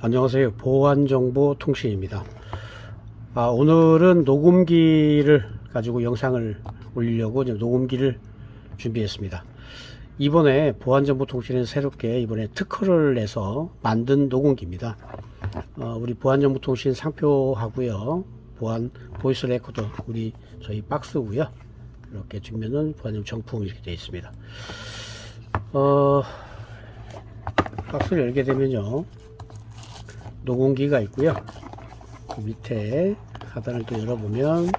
안녕하세요. 보안정보통신입니다. 오늘은 녹음기를 가지고 영상을 올리려고 녹음기를 준비했습니다. 이번에 보안정보통신에서 새롭게 이번에 특허를 내서 만든 녹음기입니다. 우리 보안정보통신 상표하고요. 보안 보이스 레코더 저희 박스고요. 이렇게 뒷면은 보안정 정품 이렇게 되어 있습니다. 박스를 열게 되면요, 녹음기가 있고요. 그 밑에 하단을 또 열어보면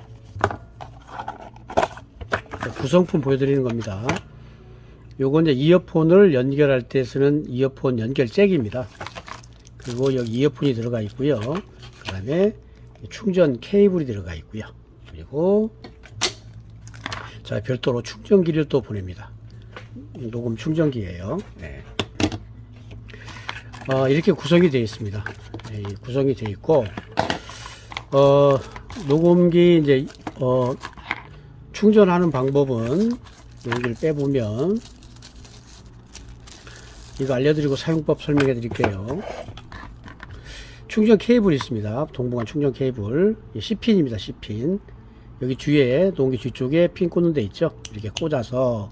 구성품 보여드리는 겁니다. 요건 이제 이어폰을 연결할 때 쓰는 이어폰 연결 잭입니다. 그리고 여기 이어폰이 들어가 있고요. 그 다음에 충전 케이블이 들어가 있고요. 그리고 자, 별도로 충전기를 또 보냅니다. 녹음 충전기예요. 네. 이렇게 구성이 되어 있습니다. 네, 구성이 되어 있고, 녹음기 이제 충전하는 방법은 여기를 빼보면 이거 알려드리고 사용법 설명해 드릴게요. 충전 케이블이 있습니다. 동봉한 충전 케이블, C핀입니다. C핀. 여기 뒤에 녹음기 뒤쪽에 핀 꽂는 데 있죠. 이렇게 꽂아서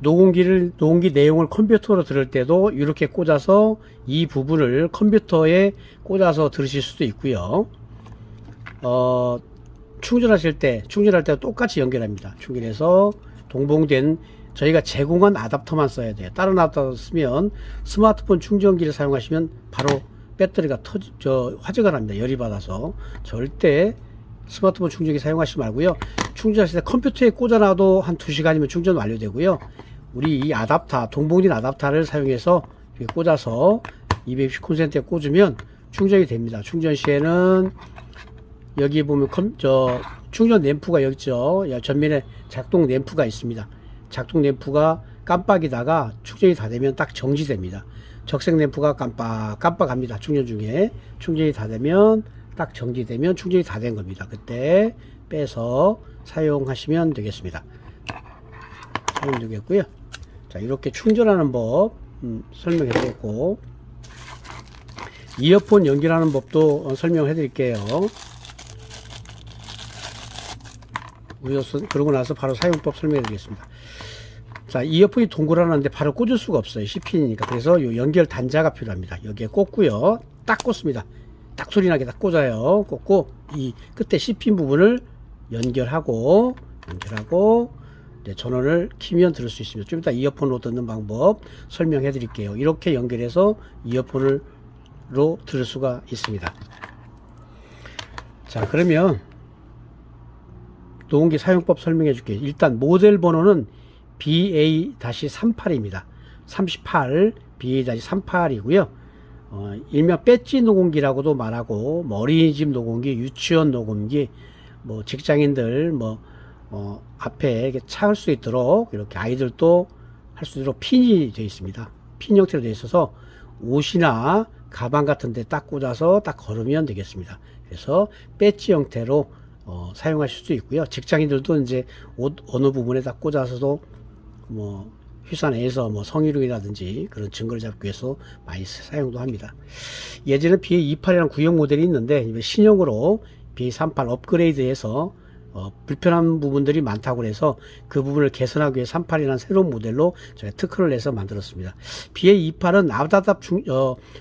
녹음기 내용을 컴퓨터로 들을 때도 이렇게 꽂아서 이 부분을 컴퓨터에 꽂아서 들으실 수도 있고요. 충전할 때 똑같이 연결합니다. 충전해서 동봉된 저희가 제공한 아답터만 써야 돼요. 다른 아답터 쓰면 스마트폰 충전기를 사용하시면 바로 배터리가 화재가 납니다. 열이 받아서. 절대 스마트폰 충전기 사용하시지 말고요. 충전하실 때 컴퓨터에 꽂아놔도 한 2시간이면 충전 완료되고요. 우리 이 아답터, 동봉진 아답터를 사용해서 이렇게 꽂아서 260 콘센트에 꽂으면 충전이 됩니다. 충전 시에는 여기 보면 충전 램프가 여기 있죠. 전면에 작동 램프가 있습니다. 작동 램프가 깜빡이다가 충전이 다 되면 딱 정지됩니다. 적색 램프가 깜빡합니다. 충전 중에. 충전이 다 되면 딱 정지되면 충전이 다 된 겁니다. 그때 빼서 사용하시면 되겠습니다. 사용 되겠고요. 자, 이렇게 충전하는 법 설명해 드렸고, 이어폰 연결하는 법도 설명해 드릴게요. 그러고 나서 바로 사용법 설명해 드리겠습니다. 자, 이어폰이 동그라는데 바로 꽂을 수가 없어요. C핀이니까. 그래서 요 연결 단자가 필요합니다. 여기에 꽂고요. 딱 꽂습니다. 딱 소리 나게 딱 꽂아요. 꽂고 이 끝에 C핀 부분을 연결하고 이제 전원을 키면 들을 수 있습니다. 좀 이따 이어폰으로 듣는 방법 설명해 드릴게요. 이렇게 연결해서 이어폰으로 들을 수가 있습니다. 자, 그러면 녹음기 사용법 설명해 줄게요. 일단 모델 번호는 BA-38입니다. 38 BA-38이고요. 일명 배지 녹음기라고도 말하고, 어린이집 녹음기, 유치원 녹음기, 직장인들 앞에 이렇게 착을 수 있도록 이렇게 아이들도 할 수 있도록 핀이 되어 있습니다. 핀 형태로 되어 있어서 옷이나 가방 같은 데 딱 꽂아서 딱 걸으면 되겠습니다. 그래서 배지 형태로 사용하실 수 있고요. 직장인들도 이제 옷 어느 부분에 딱 꽂아서도 회사 내에서 성희롱이라든지 그런 증거를 잡기 위해서 많이 사용도 합니다. 예전에 BA28이라는 구형 모델이 있는데 신형으로 BA38 업그레이드해서 불편한 부분들이 많다고 해서 그 부분을 개선하기 위해 38이라는 새로운 모델로 저희가 특허를 내서 만들었습니다. BA28은 아답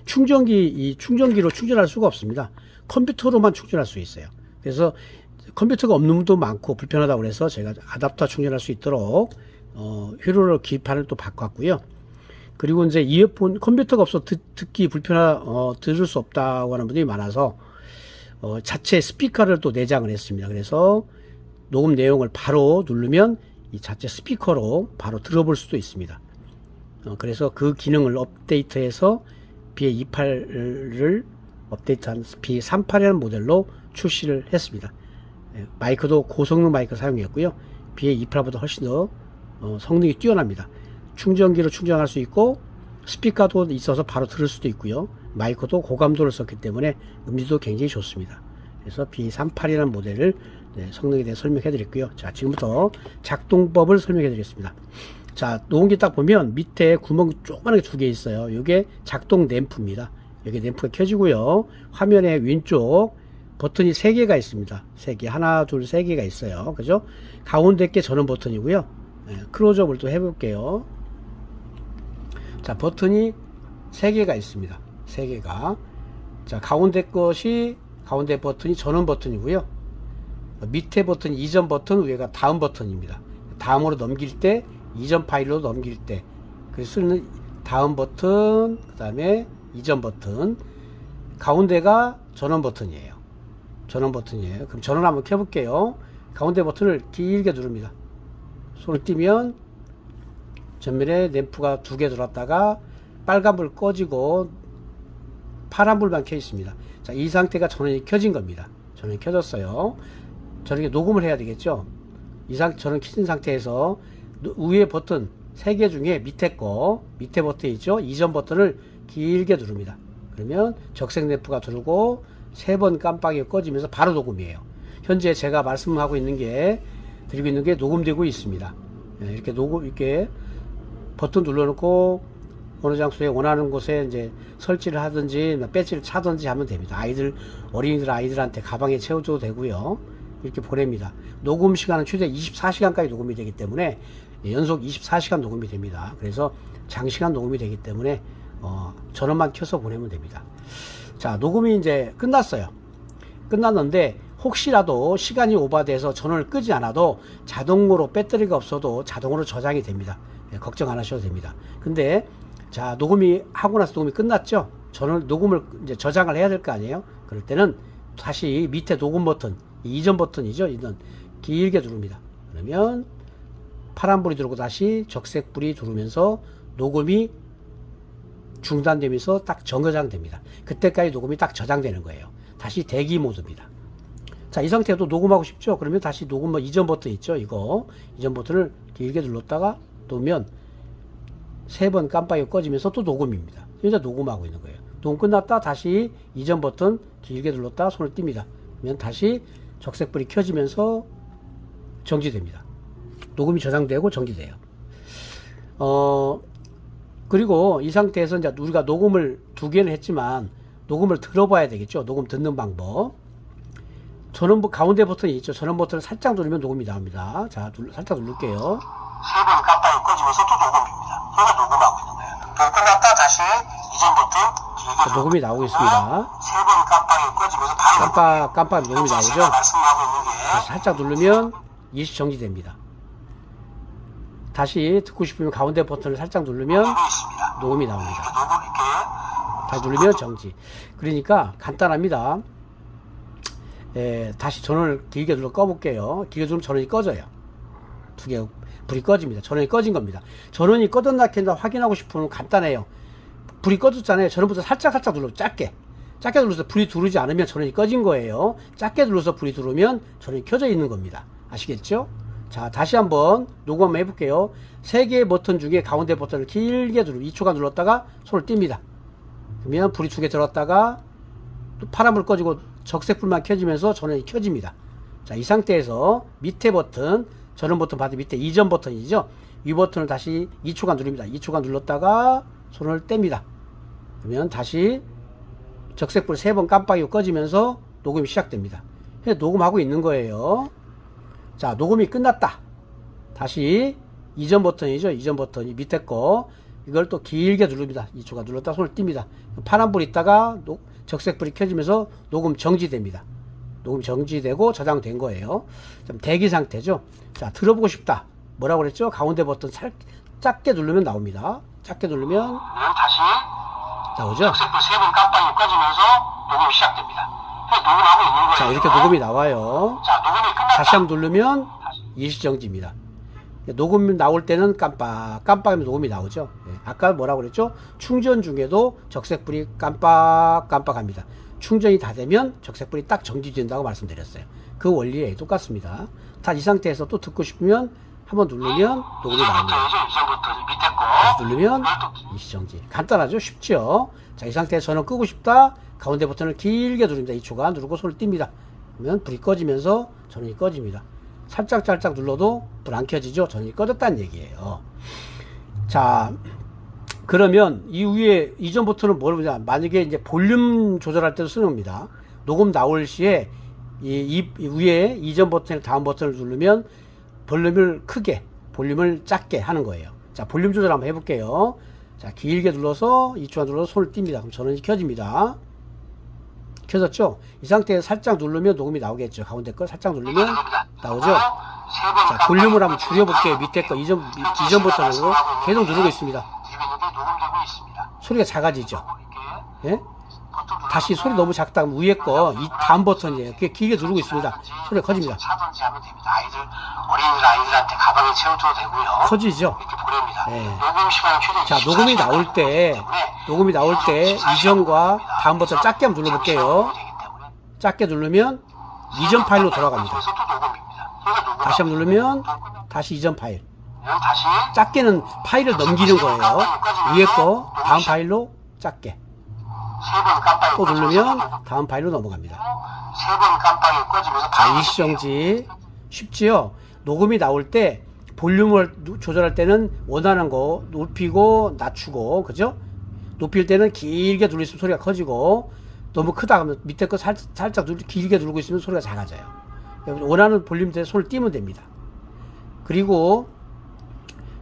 충전기로 충전할 수가 없습니다. 컴퓨터로만 충전할 수 있어요. 그래서 컴퓨터가 없는 분도 많고 불편하다고 해서 제가 아답터 충전할 수 있도록 회로를 기판을 또 바꿨고요. 그리고 이제 이어폰 컴퓨터가 없어 듣기 들을 수 없다고 하는 분들이 많아서 자체 스피커를 또 내장을 했습니다. 그래서 녹음 내용을 바로 누르면 이 자체 스피커로 바로 들어볼 수도 있습니다. 그래서 그 기능을 업데이트해서 BA28을 업데이트한 BA38이라는 모델로 출시를 했습니다. 마이크도 고성능 마이크 사용했고요. BA28보다 훨씬 더 성능이 뛰어납니다. 충전기로 충전할 수 있고, 스피커도 있어서 바로 들을 수도 있고요. 마이크도 고감도를 썼기 때문에 음질도 굉장히 좋습니다. 그래서 BA38이라는 모델을 성능에 대해 설명해 드렸고요. 자, 지금부터 작동법을 설명해 드리겠습니다. 자, 녹음기 딱 보면 밑에 구멍 조그만하게 2개 있어요. 이게 작동 램프입니다. 여기 램프가 켜지고요. 화면의 왼쪽 버튼이 3개가 있습니다. 3개. 하나, 둘, 3개가 있어요. 그죠? 가운데 게 전원 버튼이고요. 클로즈업을 또 해볼게요. 자, 버튼이 3개가 있습니다. 3개가. 자, 가운데 버튼이 전원 버튼이고요. 밑에 버튼이 이전 버튼, 위에가 다음 버튼입니다. 다음으로 넘길 때, 이전 파일로 넘길 때, 그래서 쓰는 다음 버튼, 그 다음에 이전 버튼, 가운데가 전원 버튼이에요. 전원 버튼이에요. 그럼 전원 한번 켜볼게요. 가운데 버튼을 길게 누릅니다. 손을 띄면 전면에 램프가 2개 들어왔다가 빨간불 꺼지고 파란불만 켜 있습니다. 자, 이 상태가 전원이 켜진 겁니다. 전원이 켜졌어요. 저렇게 녹음을 해야 되겠죠. 전원 켜진 상태에서 위에 버튼 3개 중에 밑에 버튼 있죠. 이전 버튼을 길게 누릅니다. 그러면 적색 램프가 들고 3번 깜빡이가 꺼지면서 바로 녹음이에요. 현재 제가 말씀하고 있는 게 드리고 있는 게 녹음되고 있습니다. 이렇게 버튼 눌러놓고 어느 장소에 원하는 곳에 이제 설치를 하든지 배지를 차든지 하면 됩니다. 어린이들한테 가방에 채워줘도 되고요. 이렇게 보냅니다. 녹음 시간은 최대 24시간까지 녹음이 되기 때문에 연속 24시간 녹음이 됩니다. 그래서 장시간 녹음이 되기 때문에 전원만 켜서 보내면 됩니다. 자, 녹음이 이제 끝났는데 혹시라도 시간이 오버돼서 전원을 끄지 않아도 자동으로 배터리가 없어도 자동으로 저장이 됩니다. 걱정 안 하셔도 됩니다. 근데 자, 녹음이 하고 나서 녹음이 끝났죠. 녹음을 이제 저장을 해야 될 거 아니에요. 그럴 때는 다시 밑에 녹음 버튼, 이전 버튼이죠. 이건 길게 누릅니다. 그러면 파란불이 들어오고 다시 적색불이 들어오면서 녹음이 중단되면서 딱 저장됩니다. 그때까지 녹음이 딱 저장되는 거예요. 다시 대기 모드입니다. 자, 이 상태도 녹음하고 싶죠? 그러면 다시 녹음 이전 버튼 있죠? 이전 버튼을 길게 눌렀다가 놓으면 3번 깜빡이가 꺼지면서 또 녹음입니다. 이제 녹음하고 있는 거예요. 녹음 끝났다 다시 이전 버튼 길게 눌렀다 손을 띱니다. 그러면 다시 적색불이 켜지면서 정지됩니다. 녹음이 저장되고 정지돼요. 그리고 이 상태에서 이제 우리가 녹음을 2개를 했지만 녹음을 들어봐야 되겠죠. 녹음 듣는 방법. 가운데 버튼이 있죠. 전원 버튼을 살짝 누르면 녹음이 나옵니다. 자, 살짝 누를게요. 3번 깜빡이 꺼지면서 또 녹음입니다. 그러니까 녹음하고 있는 거예요. 그거 끝났다 다시 이전 버튼 자, 녹음이 나오고 있습니다. 3번 깜빡이 꺼지면서 바로 깜빡 녹음이 나오죠. 제가 말씀하고 있는 게 살짝 누르면 일시 정지됩니다. 다시 듣고 싶으면 가운데 버튼을 살짝 누르면 녹음이 나옵니다. 다시 누르면 정지. 그러니까 간단합니다. 다시 전원을 길게 눌러 꺼볼게요. 길게 누르면 전원이 꺼져요. 불이 꺼집니다. 전원이 꺼진 겁니다. 전원이 꺼졌나 켰나 확인하고 싶으면 간단해요. 불이 꺼졌잖아요. 전원부터 살짝 눌러 작게 눌러서 불이 들어오지 않으면 전원이 꺼진 거예요. 작게 눌러서 불이 들어오면 전원이 켜져 있는 겁니다. 아시겠죠? 자, 다시 한번 녹음 한번 해볼게요. 3개의 버튼 중에 가운데 버튼을 길게 2초간 눌렀다가 손을 띱니다. 그러면 불이 2개 들었다가 또 파란불 꺼지고 적색불만 켜지면서 전원이 켜집니다. 자, 이 상태에서 밑에 버튼, 전원 버튼 받은 밑에 이전 버튼이죠. 이 버튼을 다시 2초간 누릅니다. 2초간 눌렀다가 손을 뗍니다. 그러면 다시 적색불 3번 깜빡이가 꺼지면서 녹음이 시작됩니다. 녹음하고 있는 거예요. 자, 녹음이 끝났다. 다시 이전 버튼이죠. 이전 버튼이 밑에 거 이걸 또 길게 누릅니다. 2초간 눌렀다 손을 띱니다. 파란불이 있다가 적색불이 켜지면서 녹음 정지됩니다. 녹음 정지되고 저장된 거예요. 좀 대기 상태죠. 자, 들어보고 싶다. 뭐라고 그랬죠? 가운데 버튼 작게 누르면 나옵니다. 작게 누르면 다시 나오죠. 적색불 3번 깜빡이 꺼지면서 녹음이 시작됩니다. 녹음하고 있는 거예요. 자, 이렇게 녹음이 나와요. 자, 녹음이 끝났다. 다시 한번 누르면 일시정지입니다. 녹음 나올 때는 깜빡이면 녹음이 나오죠. 아까 뭐라고 그랬죠? 충전 중에도 적색불이 깜빡합니다. 충전이 다 되면 적색불이 딱 정지된다고 말씀드렸어요. 그 원리에 똑같습니다. 다 이 상태에서 또 듣고 싶으면 한번 누르면 녹음이 나옵니다. 다시 누르면 일시정지. 간단하죠? 쉽죠? 자, 이 상태에서 전원 끄고 싶다. 가운데 버튼을 길게 누릅니다. 2초간 누르고 손을 띱니다. 그러면 불이 꺼지면서 전원이 꺼집니다. 살짝 눌러도 불 안 켜지죠? 전원이 꺼졌다는 얘기예요. 자, 그러면 이 위에 이전 버튼은 뭐냐? 만약에 이제 볼륨 조절할 때도 쓰는 겁니다. 녹음 나올 시에 이 위에 이전 버튼을 다음 버튼을 누르면 볼륨을 크게, 볼륨을 작게 하는 거예요. 자, 볼륨 조절 한번 해볼게요. 자, 길게 눌러서 2초간 눌러서 손을 띱니다. 그럼 전원이 켜집니다. 켜졌죠? 이 상태에서 살짝 누르면 녹음이 나오겠죠. 가운데 걸 살짝 누르면 나오죠? 자, 볼륨을 한번 줄여볼게요. 밑에 거 이전 버튼으로 계속 누르고 있습니다. 소리가 작아지죠? 예? 다시 소리 너무 작다 하면 위에 거 이 다음 버튼이에요. 그게 길게 누르고 있습니다. 소리가 커집니다. 차든지 하면 됩니다. 아이들한테 가방에 채워줘도 되고요. 커지죠? 이렇게 보냅니다. 예. 녹음 시간은 최대 자, 24 녹음이 시간 나올 때, 때문에 녹음이 나올 때 이전과 다음 버튼 작게 한번 눌러볼게요. 작게 누르면 이전 파일로 돌아갑니다. 그래서 또 녹음입니다. 그러니까 녹음 다시 한번 누르면 다시 이전 파일. 다시 작게는 파일을 넘기는 거예요. 위에 거 다음 파일로 작게. 세 번 깜빡이 또 누르면 다음 파일로 넘어갑니다. 세 번 깜빡이 꺼지면서 자, 일시정지. 쉽지요? 녹음이 나올 때 볼륨을 조절할 때는 원하는 거 높이고 낮추고, 그죠? 높일 때는 길게 누르면 소리가 커지고, 너무 크다 하면 밑에 거 살짝 길게 누르고 있으면 소리가 작아져요. 원하는 볼륨대로 손을 띄면 됩니다. 그리고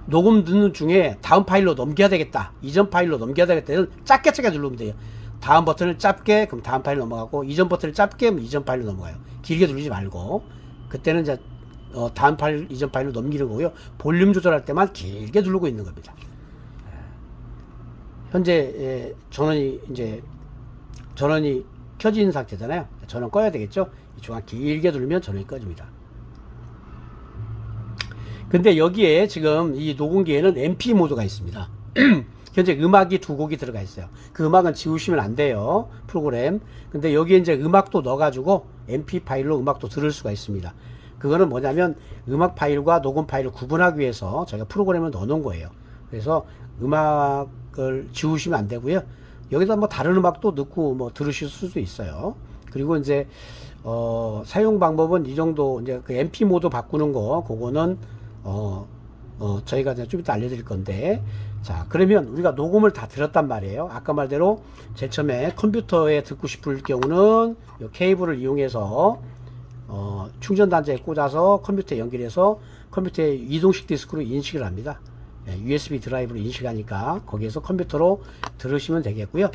녹음 듣는 중에 다음 파일로 넘겨야 되겠다, 이전 파일로 넘겨야 되겠다, 는 작게 누르면 돼요. 다음 버튼을 짧게, 그럼 다음 파일로 넘어가고, 이전 버튼을 짧게, 그럼 이전 파일로 넘어가요. 길게 누르지 말고. 그때는 이제 다음 파일, 이전 파일로 넘기는 거고요. 볼륨 조절할 때만 길게 누르고 있는 겁니다. 현재 전원이 켜진 상태잖아요. 전원 꺼야 되겠죠. 이 중간 길게 누르면 전원이 꺼집니다. 근데 여기에 지금 이 녹음기에는 MP 모드가 있습니다. 현재 음악이 2곡이 들어가 있어요. 그 음악은 지우시면 안 돼요, 프로그램. 근데 여기에 이제 음악도 넣어가지고 MP 파일로 음악도 들을 수가 있습니다. 그거는 뭐냐면 음악 파일과 녹음 파일을 구분하기 위해서 저희가 프로그램을 넣어 놓은 거예요. 그래서 음악을 지우시면 안 되고요. 여기다 뭐 다른 음악도 넣고 뭐 들으실 수도 있어요. 그리고 이제 사용 방법은 이 정도. 이제 그 MP 모드 바꾸는 거, 그거는 저희가 이제 좀 이따 알려드릴 건데, 자, 그러면 우리가 녹음을 다 들었단 말이에요. 아까 말대로 제일 처음에 컴퓨터에 듣고 싶을 경우는 이 케이블을 이용해서 충전 단자에 꽂아서 컴퓨터에 연결해서 컴퓨터에 이동식 디스크로 인식을 합니다. USB 드라이브로 인식하니까 거기에서 컴퓨터로 들으시면 되겠고요.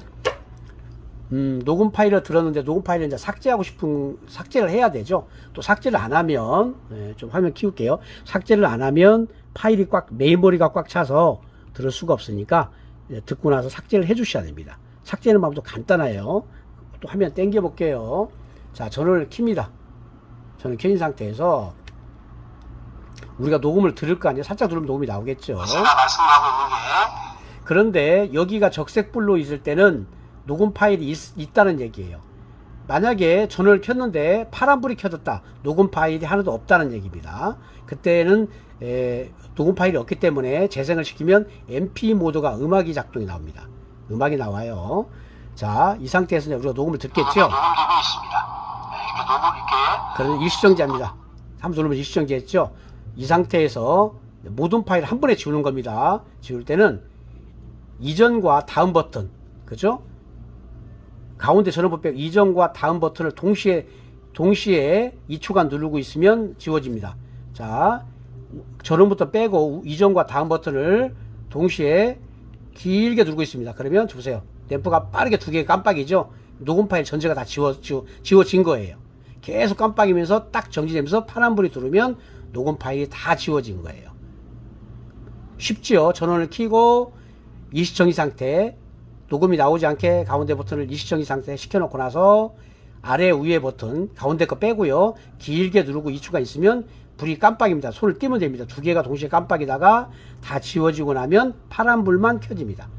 녹음 파일을 들었는데 녹음 파일을 이제 삭제하고 싶은, 삭제를 해야 되죠. 또 삭제를 안 하면, 좀 화면 키울게요. 삭제를 안 하면 파일이 메모리가 꽉 차서 들을 수가 없으니까 듣고 나서 삭제를 해 주셔야 됩니다. 삭제하는 방법도 간단해요. 또 화면 당겨 볼게요. 자, 전원을 킵니다. 전원 켜진 상태에서 우리가 녹음을 들을 거 아니에요. 살짝 누르면 녹음이 나오겠죠. 제가 말씀하고 있는 게, 그런데 여기가 적색불로 있을 때는 녹음 파일이 있다는 얘기예요. 만약에 전원을 켰는데 파란불이 켜졌다, 녹음 파일이 하나도 없다는 얘기입니다. 그때는 녹음 파일이 없기 때문에 재생을 시키면 MP 모드가 음악이 작동이 나옵니다. 음악이 나와요. 자, 이 상태에서 이제 우리가 녹음을 듣겠죠. 녹음되고 있습니다. 이렇게 그러면 일시정지합니다. 한번 누르면 일시정지 했죠. 이 상태에서 모든 파일 한 번에 지우는 겁니다. 지울 때는 이전과 다음 버튼, 그죠? 가운데 전원부 빼고 이전과 다음 버튼을 동시에 2초간 누르고 있으면 지워집니다. 자, 전원부터 빼고 이전과 다음 버튼을 동시에 길게 누르고 있습니다. 그러면 보세요. 램프가 빠르게 2개가 깜빡이죠. 녹음 파일 전체가 다 지워진 거예요. 계속 깜빡이면서 딱 정지되면서 파란불이 들어오면 녹음 파일이 다 지워진 거예요. 쉽지요. 전원을 켜고 일시정지 상태, 녹음이 나오지 않게 가운데 버튼을 일시정지 상태에 시켜놓고 나서 아래 위에 버튼 가운데 거 빼고요, 길게 누르고 2초간 있으면 불이 깜빡입니다. 손을 띄면 됩니다. 2개가 동시에 깜빡이다가 다 지워지고 나면 파란불만 켜집니다.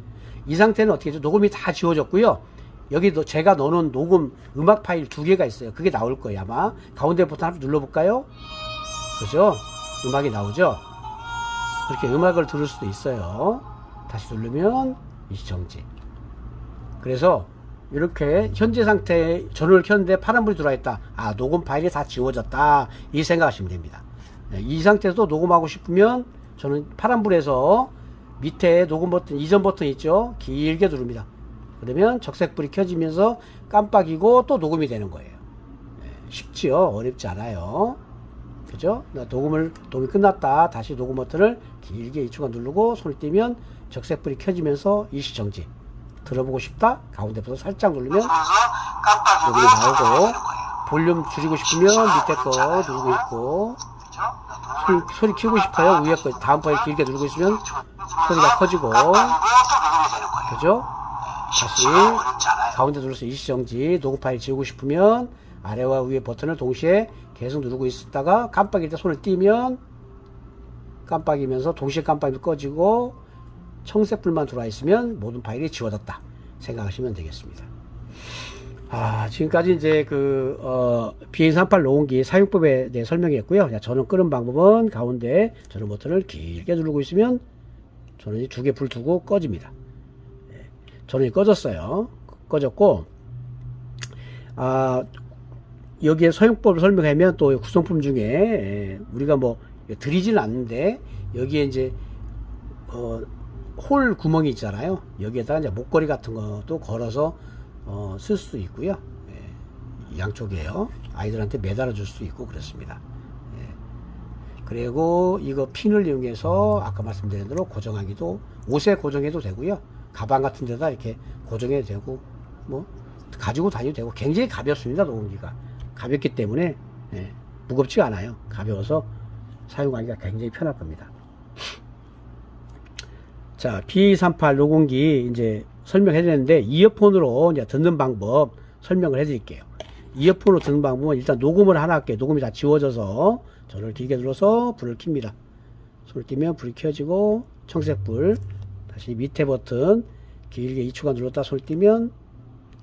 이 상태는 어떻게 해죠? 녹음이 다 지워졌고요. 여기 제가 넣어놓은 녹음 음악 파일 2개가 있어요. 그게 나올 거예요. 아마 가운데 버튼 한번 눌러볼까요? 그죠? 음악이 나오죠? 그렇게 음악을 들을 수도 있어요. 다시 누르면 일시정지. 그래서 이렇게 현재 상태에 전원을 켰는데 파란불이 들어와 있다. 아, 녹음 파일이 다 지워졌다. 이 생각하시면 됩니다. 이 상태에서 녹음하고 싶으면 저는 파란불에서 밑에 녹음 버튼, 이전 버튼 있죠? 길게 누릅니다. 그러면 적색불이 켜지면서 깜빡이고 또 녹음이 되는 거예요. 쉽지요? 어렵지 않아요. 그죠? 녹음이 끝났다. 다시 녹음 버튼을 길게 2초간 누르고 손을 떼면 적색불이 켜지면서 일시정지. 들어보고 싶다? 가운데부터 살짝 누르면 녹음이 나오고, 볼륨 줄이고 싶으면 밑에 거 누르고 있고, 소리 키우고 싶어요? 위에 거 다음 파일 길게 누르고 있으면 소리가 커지고, 그죠? 다시 가운데 눌러서 일시정지. 녹음 파일 지우고 싶으면 아래와 위에 버튼을 동시에 계속 누르고 있다가 깜빡일 때 손을 띄면 깜빡이면서 동시에 깜빡이 꺼지고 청색불만 들어와 있으면 모든 파일이 지워졌다 생각하시면 되겠습니다. 지금까지 이제 BA38 녹음기 사용법에 대해 설명했고요. 전원 끄는 방법은 가운데 전원 버튼을 길게 누르고 있으면 전원이 두 개 불 두고 꺼집니다. 전원이 꺼졌어요. 꺼졌고, 여기에 사용법을 설명하면 또 구성품 중에 우리가 뭐 드리지는 않는데 여기에 이제 홀 구멍이 있잖아요. 여기에다가 이제 목걸이 같은 것도 걸어서 쓸 수 있고요. 양쪽에요. 아이들한테 매달아 줄 수 있고 그렇습니다. 그리고 이거 핀을 이용해서 아까 말씀드린 대로 고정하기도, 옷에 고정해도 되고요. 가방 같은 데다 이렇게 고정해도 되고, 뭐 가지고 다녀도 되고. 굉장히 가볍습니다. 녹음기가 가볍기 때문에 무겁지가 않아요. 가벼워서 사용하기가 굉장히 편할 겁니다. 자, BA38 녹음기 이제 설명해 드렸는데, 이어폰으로 이제 듣는 방법 설명을 해 드릴게요. 이어폰으로 듣는 방법은 일단 녹음을 하나 할게요. 녹음이 다 지워져서 전원을 길게 눌러서 불을 켭니다. 손을 띄면 불이 켜지고 청색불, 다시 밑에 버튼 길게 2초간 눌렀다 손을 띄면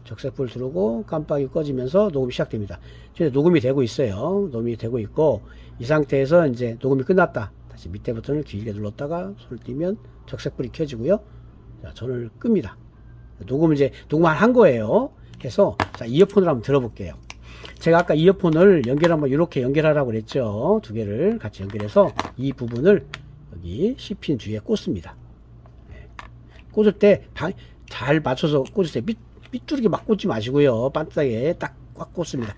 적색불 들어오고 깜빡이 꺼지면서 녹음이 시작됩니다. 지금 녹음이 되고 있어요. 녹음이 되고 있고, 이 상태에서 이제 녹음이 끝났다. 다시 밑에 버튼을 길게 눌렀다가 손을 띄면 적색불이 켜지고요. 자, 전원을 끕니다. 녹음을 이제 녹음을 한 거예요. 해서 자, 이어폰을 한번 들어볼게요. 제가 아까 이어폰을 연결하면 이렇게 연결하라고 그랬죠. 두 개를 같이 연결해서 이 부분을 여기 C핀 주위에 꽂습니다. 꽂을 때 잘 맞춰서 꽂으세요. 삐뚤게 막 꽂지 마시고요. 반짝에 딱 꽉 꽂습니다.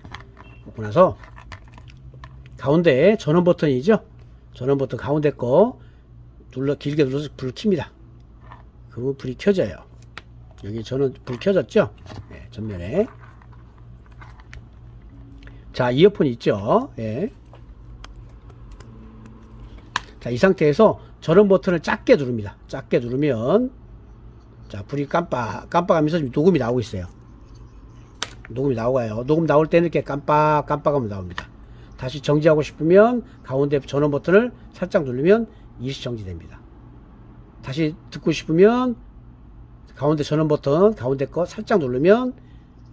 꽂고 나서 가운데 전원 버튼이죠. 전원 버튼 가운데 거 길게 눌러서 불을 켭니다. 그러면 불이 켜져요. 여기 전원 불 켜졌죠? 전면에. 자, 이어폰 있죠? 자, 이 상태에서 전원 버튼을 작게 누릅니다. 작게 누르면 자, 불이 깜빡하면서 지금 녹음이 나오고 있어요. 녹음이 나오고요. 녹음 나올 때는 이렇게 깜빡하면 나옵니다. 다시 정지하고 싶으면 가운데 전원 버튼을 살짝 누르면 일시정지 됩니다. 다시 듣고 싶으면 가운데 전원 버튼 가운데 거 살짝 누르면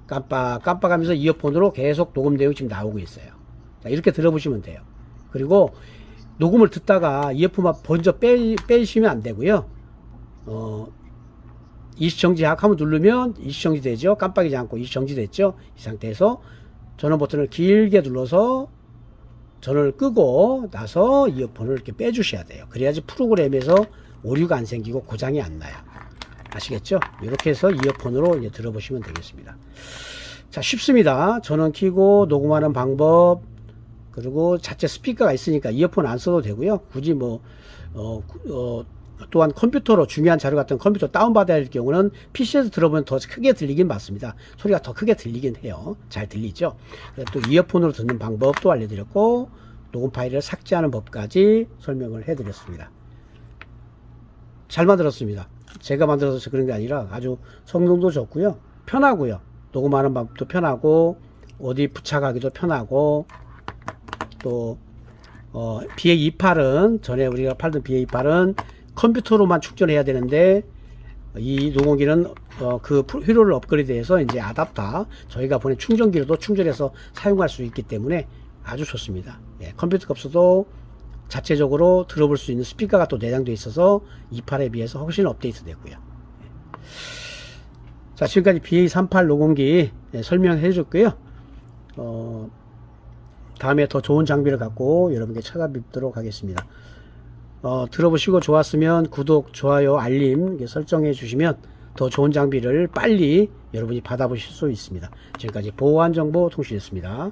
깜빡하면서 이어폰으로 계속 녹음 내용이 지금 나오고 있어요. 자, 이렇게 들어보시면 돼요. 그리고 녹음을 듣다가 이어폰만 먼저 빼시면 안 되고요. 일시정지 한번 누르면 일시정지 되죠. 깜빡이지 않고 일시정지 됐죠. 이 상태에서 전원 버튼을 길게 눌러서 전원을 끄고 나서 이어폰을 이렇게 빼주셔야 돼요. 그래야지 프로그램에서 오류가 안 생기고 고장이 안 나요. 아시겠죠? 이렇게 해서 이어폰으로 이제 들어보시면 되겠습니다. 자, 쉽습니다. 전원 켜고 녹음하는 방법, 그리고 자체 스피커가 있으니까 이어폰 안 써도 되고요. 굳이 또한 컴퓨터로 중요한 자료 같은 컴퓨터 다운받아야 할 경우는 PC에서 들어보면 더 크게 들리긴 맞습니다. 소리가 더 크게 들리긴 해요. 잘 들리죠? 또 이어폰으로 듣는 방법도 알려드렸고, 녹음 파일을 삭제하는 법까지 설명을 해드렸습니다. 잘 만들었습니다. 제가 만들어서 그런 게 아니라 아주 성능도 좋고요. 편하고요. 녹음하는 방법도 편하고, 어디 부착하기도 편하고, 또 BA28은 전에 우리가 팔던 BA28은 컴퓨터로만 충전해야 되는데, 이 녹음기는 그 회로를 업그레이드해서 이제 아답터, 저희가 보낸 충전기로도 충전해서 사용할 수 있기 때문에 아주 좋습니다. 컴퓨터가 없어도 자체적으로 들어볼 수 있는 스피커가 또 내장되어 있어서 28에 비해서 훨씬 업데이트 되고요. 자, 지금까지 BA38 녹음기 설명해 줬고요. 다음에 더 좋은 장비를 갖고 여러분께 찾아뵙도록 하겠습니다. 들어보시고 좋았으면 구독, 좋아요, 알림 설정해 주시면 더 좋은 장비를 빨리 여러분이 받아보실 수 있습니다. 지금까지 보안정보통신이었습니다.